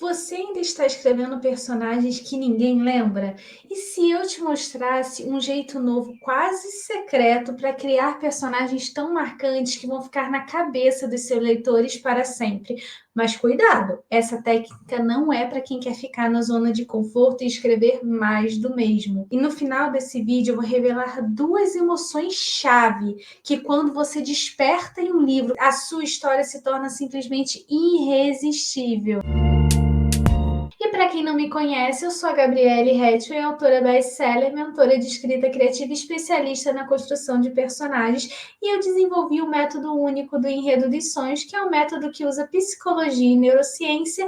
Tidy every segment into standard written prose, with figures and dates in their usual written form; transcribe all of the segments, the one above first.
Você ainda está escrevendo personagens que ninguém lembra? E se eu te mostrasse um jeito novo, quase secreto, para criar personagens tão marcantes que vão ficar na cabeça dos seus leitores para sempre? Mas cuidado, essa técnica não é para quem quer ficar na zona de conforto e escrever mais do mesmo. E no final desse vídeo eu vou revelar duas emoções-chave que quando você desperta em um livro, a sua história se torna simplesmente irresistível. E para quem não me conhece, eu sou a Gabriele Hatchway, autora best-seller, mentora de escrita criativa e especialista na construção de personagens, e eu desenvolvi o método único do Enredo dos Sonhos, que é um método que usa psicologia e neurociência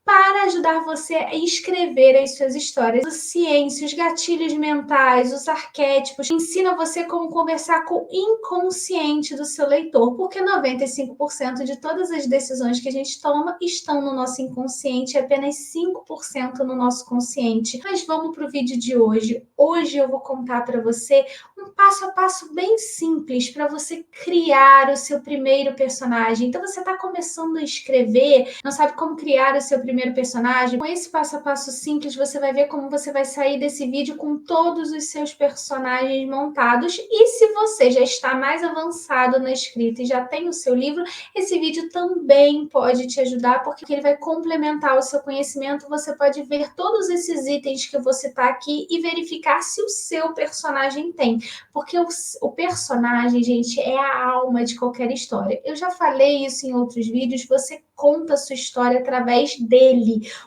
para ajudar você a escrever as suas histórias. A ciência, os gatilhos mentais, os arquétipos, ensina você como conversar com o inconsciente do seu leitor, porque 95% de todas as decisões que a gente toma estão no nosso inconsciente e apenas 5% no nosso consciente. Mas vamos para o vídeo de hoje. Hoje eu vou contar para você um passo a passo bem simples para você criar o seu primeiro personagem. Então você está começando a escrever, não sabe como criar o seu primeiro personagem? Com esse passo a passo simples, você vai ver como você vai sair desse vídeo com todos os seus personagens montados. E se você já está mais avançado na escrita e já tem o seu livro, esse vídeo também pode te ajudar, porque ele vai complementar o seu conhecimento. Você pode ver todos esses itens que eu vou citar aqui e verificar se o seu personagem tem. Porque o personagem, gente, é a alma de qualquer história. Eu já falei isso em outros vídeos, você conta a sua história através dele.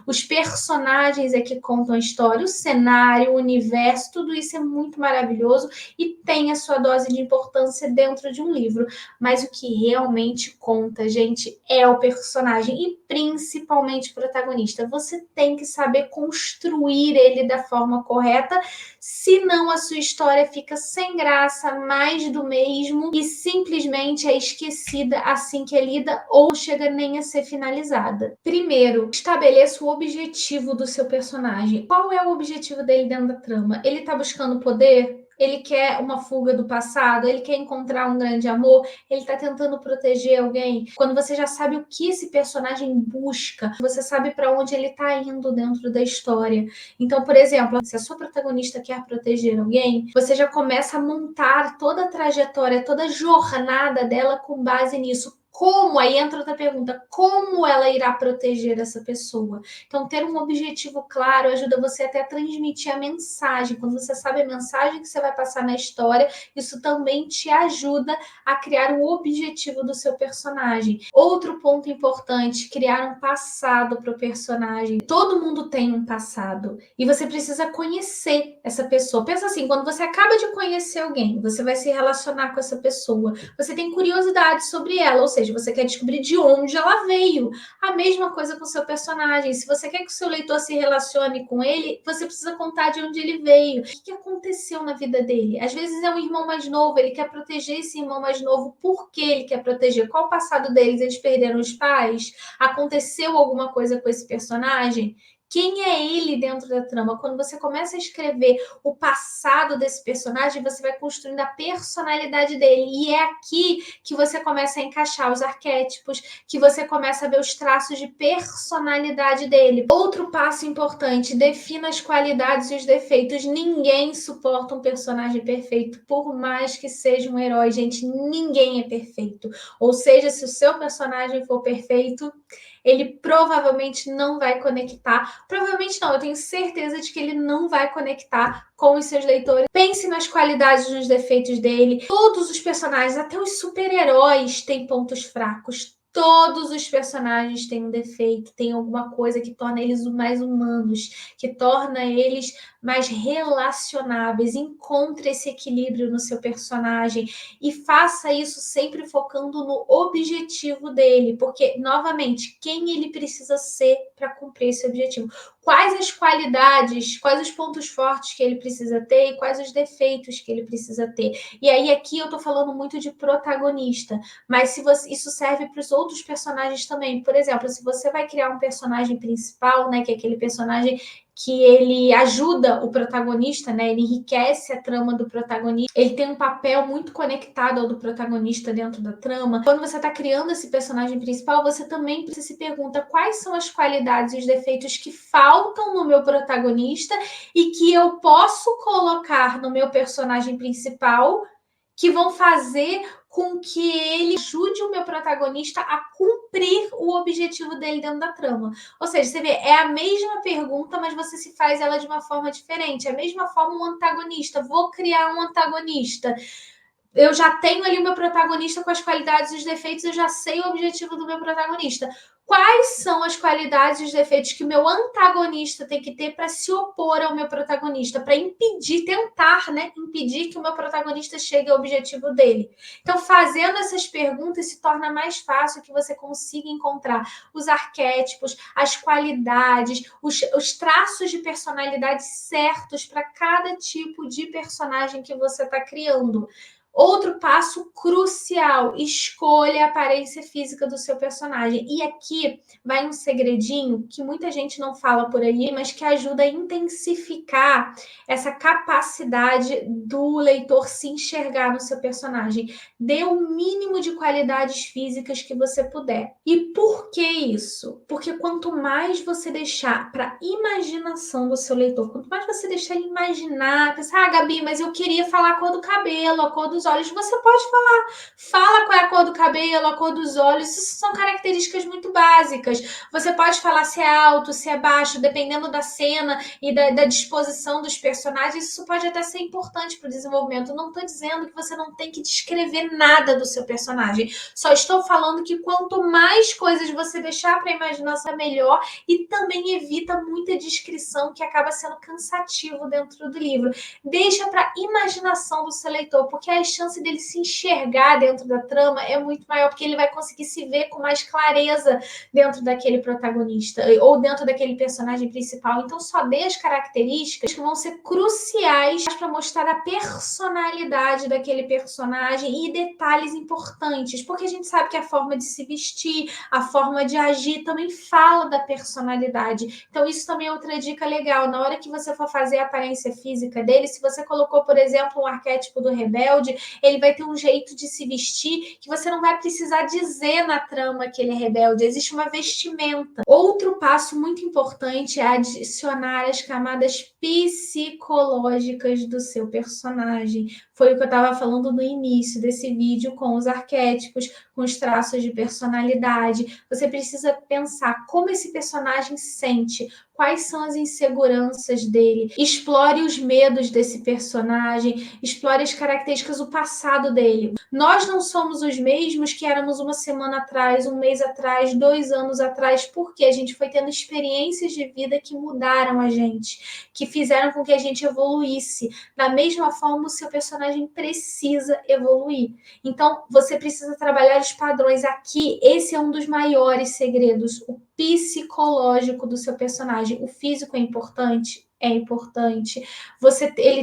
Os personagens é que contam a história, o cenário, o universo, tudo isso é muito maravilhoso e tem a sua dose de importância dentro de um livro. Mas o que realmente conta, gente, é o personagem e principalmente o protagonista. Você tem que saber construir ele da forma correta, senão a sua história fica sem graça, mais do mesmo e simplesmente é esquecida assim que é lida ou não chega nem a ser finalizada. Primeiro, estabeleça o objetivo do seu personagem. Qual é o objetivo dele dentro da trama? Ele está buscando poder? Ele quer uma fuga do passado? Ele quer encontrar um grande amor? Ele está tentando proteger alguém? Quando você já sabe o que esse personagem busca, você sabe para onde ele está indo dentro da história. Então, por exemplo, se a sua protagonista quer proteger alguém, você já começa a montar toda a trajetória, toda a jornada dela com base nisso. Como? Aí entra outra pergunta: como ela irá proteger essa pessoa? Então, ter um objetivo claro ajuda você até a transmitir a mensagem. Quando você sabe a mensagem que você vai passar na história, isso também te ajuda a criar o objetivo do seu personagem. Outro ponto importante: criar um passado para o personagem. Todo mundo tem um passado e você precisa conhecer essa pessoa. Pensa assim, quando você acaba de conhecer alguém, você vai se relacionar com essa pessoa, você tem curiosidade sobre ela, ou seja, você quer descobrir de onde ela veio. A mesma coisa com o seu personagem. Se você quer que o seu leitor se relacione com ele, você precisa contar de onde ele veio. O que aconteceu na vida dele? Às vezes é um irmão mais novo, ele quer proteger esse irmão mais novo. Por que ele quer proteger? Qual o passado deles? Eles perderam os pais? Aconteceu alguma coisa com esse personagem? Quem é ele dentro da trama? Quando você começa a escrever o passado desse personagem, você vai construindo a personalidade dele. E é aqui que você começa a encaixar os arquétipos, que você começa a ver os traços de personalidade dele. Outro passo importante: defina as qualidades e os defeitos. Ninguém suporta um personagem perfeito, por mais que seja um herói, gente. Ninguém é perfeito. Ou seja, se o seu personagem for perfeito, ele provavelmente não vai conectar. Provavelmente não, eu tenho certeza de que ele não vai conectar com os seus leitores. Pense nas qualidades e nos defeitos dele. Todos os personagens, até os super-heróis, têm pontos fracos. Todos os personagens têm um defeito, tem alguma coisa que torna eles mais humanos, que torna eles mais relacionáveis. Encontre esse equilíbrio no seu personagem e faça isso sempre focando no objetivo dele, porque, novamente, quem ele precisa ser para cumprir esse objetivo? Quais as qualidades, quais os pontos fortes que ele precisa ter e quais os defeitos que ele precisa ter. E aí aqui eu tô falando muito de protagonista, mas se você, isso serve para os outros personagens também. Por exemplo, se você vai criar um personagem principal, né, que é aquele personagem que ele ajuda o protagonista, né? Ele enriquece a trama do protagonista. Ele tem um papel muito conectado ao do protagonista dentro da trama. Quando você está criando esse personagem principal, você também se pergunta quais são as qualidades e os defeitos que faltam no meu protagonista e que eu posso colocar no meu personagem principal que vão fazer com que ele ajude o meu protagonista a cumprir o objetivo dele dentro da trama. Ou seja, você vê, é a mesma pergunta, mas você se faz ela de uma forma diferente. É a mesma forma um antagonista. Vou criar um antagonista. Eu já tenho ali o meu protagonista com as qualidades e os defeitos, eu já sei o objetivo do meu protagonista. Quais são as qualidades e os defeitos que o meu antagonista tem que ter para se opor ao meu protagonista, para impedir, tentar, né, impedir que o meu protagonista chegue ao objetivo dele? Então, fazendo essas perguntas, se torna mais fácil que você consiga encontrar os arquétipos, as qualidades, os traços de personalidade certos para cada tipo de personagem que você está criando. Outro passo crucial, escolha a aparência física do seu personagem. E aqui vai um segredinho que muita gente não fala por aí, mas que ajuda a intensificar essa capacidade do leitor se enxergar no seu personagem. Dê o mínimo de qualidades físicas que você puder. E por que isso? Porque quanto mais você deixar para imaginação do seu leitor, quanto mais você deixar ele imaginar, pensar, Gabi, mas eu queria falar a cor do cabelo, a cor dos olhos, você pode falar. Fala qual é a cor do cabelo, a cor dos olhos, isso são características muito básicas. Você pode falar se é alto, se é baixo, dependendo da cena e da disposição dos personagens, isso pode até ser importante para o desenvolvimento. Não estou dizendo que você não tem que descrever nada do seu personagem, só estou falando que quanto mais coisas você deixar para a imaginação, melhor, e também evita muita descrição que acaba sendo cansativo dentro do livro. Deixa para a imaginação do seu leitor, porque a chance dele se enxergar dentro da trama é muito maior, porque ele vai conseguir se ver com mais clareza dentro daquele protagonista ou dentro daquele personagem principal. Então só dê as características que vão ser cruciais para mostrar a personalidade daquele personagem e detalhes importantes, porque a gente sabe que a forma de se vestir, a forma de agir também fala da personalidade. Então isso também é outra dica legal. Na hora que você for fazer a aparência física dele, se você colocou, por exemplo, um arquétipo do rebelde, ele vai ter um jeito de se vestir que você não vai precisar dizer na trama que ele é rebelde. Existe uma vestimenta. Outro passo muito importante é adicionar as camadas psicológicas do seu personagem. Foi o que eu estava falando no início desse vídeo, com os arquétipos, com os traços de personalidade. Você precisa pensar como esse personagem sente, quais são as inseguranças dele, explore os medos desse personagem, explore as características, o passado dele. Nós não somos os mesmos que éramos uma semana atrás, um mês atrás, 2 anos atrás, porque a gente foi tendo experiências de vida que mudaram a gente, que fizeram com que a gente evoluísse. Da mesma forma, o seu personagem precisa evoluir. Então, você precisa trabalhar os padrões. Aqui, esse é um dos maiores segredos, o psicológico do seu personagem. O físico é importante, ele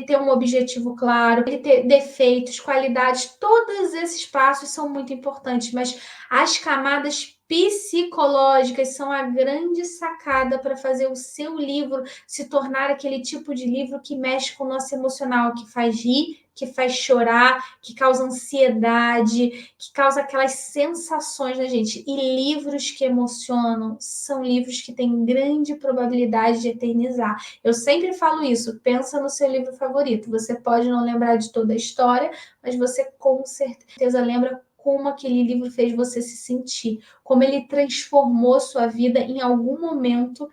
ter um objetivo claro, ele ter defeitos, qualidades, todos esses passos são muito importantes, mas as camadas psicológicas são a grande sacada para fazer o seu livro se tornar aquele tipo de livro que mexe com o nosso emocional, que faz rir, que faz chorar, que causa ansiedade, que causa aquelas sensações na gente. E livros que emocionam são livros que têm grande probabilidade de eternizar. Eu sempre falo isso, pensa no seu livro favorito. Você pode não lembrar de toda a história, mas você com certeza lembra como aquele livro fez você se sentir, como ele transformou sua vida em algum momento,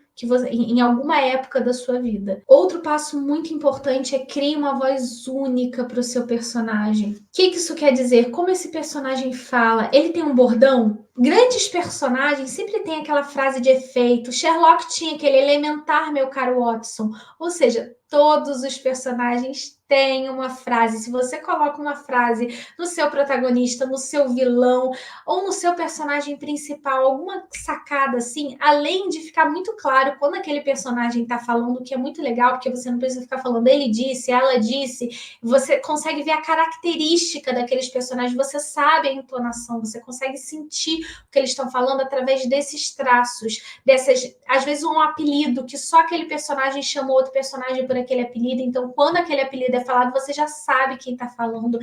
em alguma época da sua vida. Outro passo muito importante é criar uma voz única para o seu personagem. O que isso quer dizer? Como esse personagem fala? Ele tem um bordão? Grandes personagens sempre têm aquela frase de efeito. Sherlock tinha aquele elementar, meu caro Watson. Ou seja, todos os personagens têm uma frase. Se você coloca uma frase no seu protagonista, no seu vilão ou no seu personagem principal, alguma sacada assim, além de ficar muito claro quando aquele personagem está falando, que é muito legal, porque você não precisa ficar falando ele disse, ela disse, você consegue ver a característica daqueles personagens, você sabe a entonação, você consegue sentir o que eles estão falando através desses traços, dessas, às vezes um apelido que só aquele personagem chamou outro personagem por aquele apelido, então quando aquele apelido é falado, você já sabe quem está falando.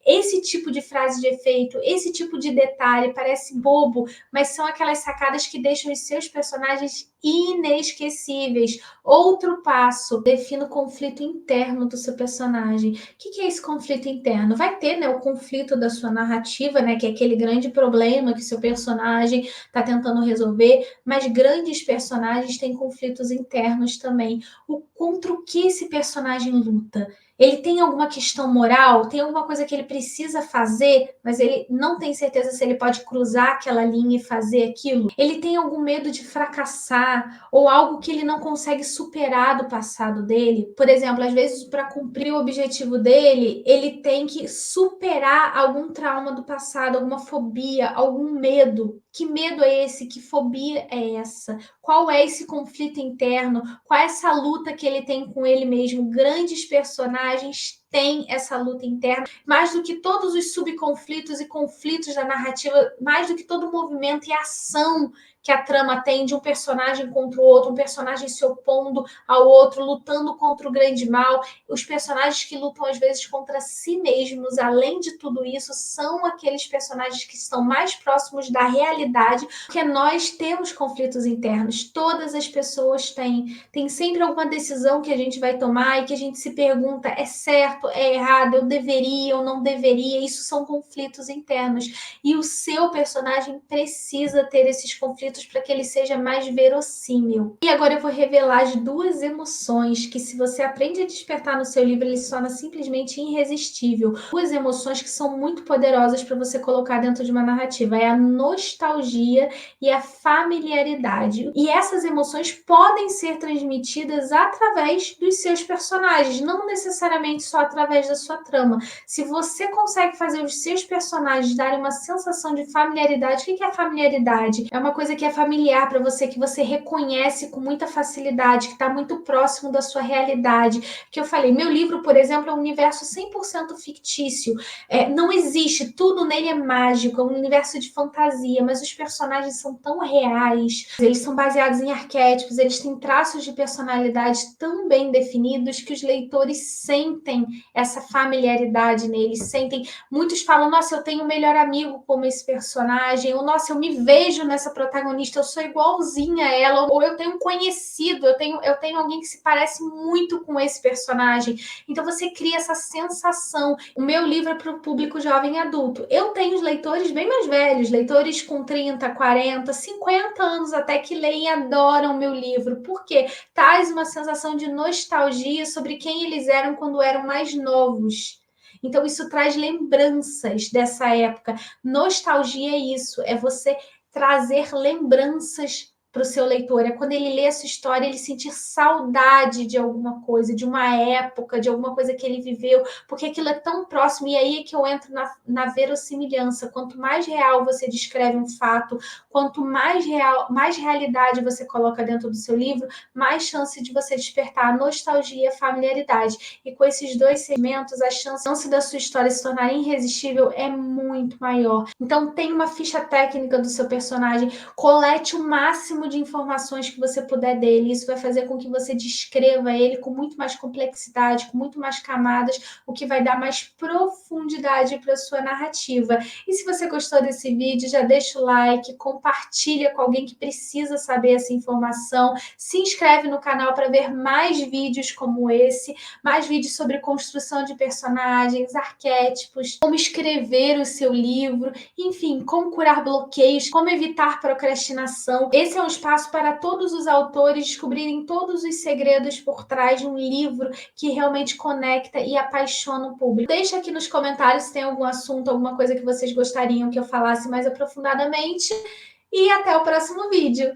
Esse tipo de frase de efeito, esse tipo de detalhe parece bobo, mas são aquelas sacadas que deixam os seus personagens inesquecíveis. Outro passo, defina o conflito interno do seu personagem. O que é esse conflito interno? Vai ter, né, o conflito da sua narrativa, né, que é aquele grande problema que seu personagem está tentando resolver, mas grandes personagens têm conflitos internos também. Contra o que esse personagem luta? Ele tem alguma questão moral? Tem alguma coisa que ele precisa fazer, mas ele não tem certeza se ele pode cruzar aquela linha e fazer aquilo? Ele tem algum medo de fracassar ou algo que ele não consegue superar do passado dele? Por exemplo, às vezes, para cumprir o objetivo dele, ele tem que superar algum trauma do passado, alguma fobia, algum medo. Que medo é esse? Que fobia é essa? Qual é esse conflito interno? Qual é essa luta que ele tem com ele mesmo? Grandes personagens têm essa luta interna, mais do que todos os subconflitos e conflitos da narrativa, mais do que todo o movimento e ação que a trama tem de um personagem contra o outro, um personagem se opondo ao outro, lutando contra o grande mal. Os personagens que lutam às vezes contra si mesmos, além de tudo isso, são aqueles personagens que estão mais próximos da realidade, porque nós temos conflitos internos, todas as pessoas têm. Tem sempre alguma decisão que a gente vai tomar e que a gente se pergunta, é certo, é errado, eu deveria ou não deveria? Isso são conflitos internos. E o seu personagem precisa ter esses conflitos para que ele seja mais verossímil. E agora eu vou revelar as duas emoções que, se você aprende a despertar no seu livro, ele se torna simplesmente irresistível. Duas emoções que são muito poderosas para você colocar dentro de uma narrativa. É a nostalgia e a familiaridade. E essas emoções podem ser transmitidas através dos seus personagens, não necessariamente só através da sua trama. Se você consegue fazer os seus personagens darem uma sensação de familiaridade, o que é familiaridade? É uma coisa que é familiar para você, que você reconhece com muita facilidade, que está muito próximo da sua realidade. Que eu falei, meu livro, por exemplo, é um universo 100% fictício. Não existe, tudo nele é mágico, é um universo de fantasia, mas os personagens são tão reais, eles são baseados em arquétipos, eles têm traços de personalidade tão bem definidos que os leitores sentem essa familiaridade neles, sentem. Muitos falam, nossa, eu tenho um melhor amigo como esse personagem, ou nossa, eu me vejo nessa protagonista, eu sou igualzinha a ela, ou eu tenho um conhecido, eu tenho alguém que se parece muito com esse personagem. Então você cria essa sensação. O meu livro é para o público jovem e adulto. Eu tenho os leitores bem mais velhos, leitores com 30, 40, 50 anos até, que leem e adoram o meu livro. Por quê? Traz uma sensação de nostalgia sobre quem eles eram quando eram mais novos. Então isso traz lembranças dessa época. Nostalgia é isso, é você trazer lembranças para o seu leitor. É quando ele lê essa história, ele sentir saudade de alguma coisa, de uma época, de alguma coisa que ele viveu, porque aquilo é tão próximo. E aí é que eu entro na verossimilhança. Quanto mais real você descreve um fato, quanto mais real, mais realidade você coloca dentro do seu livro, mais chance de você despertar a nostalgia e a familiaridade. E com esses dois segmentos, a chance da sua história se tornar irresistível é muito maior. Então, tem uma ficha técnica do seu personagem, colete o máximo de informações que você puder dele. Isso vai fazer com que você descreva ele com muito mais complexidade, com muito mais camadas, o que vai dar mais profundidade para a sua narrativa. E se você gostou desse vídeo, já deixa o like, compartilha com alguém que precisa saber essa informação, se inscreve no canal para ver mais vídeos como esse, mais vídeos sobre construção de personagens, arquétipos, como escrever o seu livro, enfim, como curar bloqueios, como evitar procrastinação. Esse é um espaço para todos os autores descobrirem todos os segredos por trás de um livro que realmente conecta e apaixona o público. Deixa aqui nos comentários se tem algum assunto, alguma coisa que vocês gostariam que eu falasse mais aprofundadamente. E até o próximo vídeo!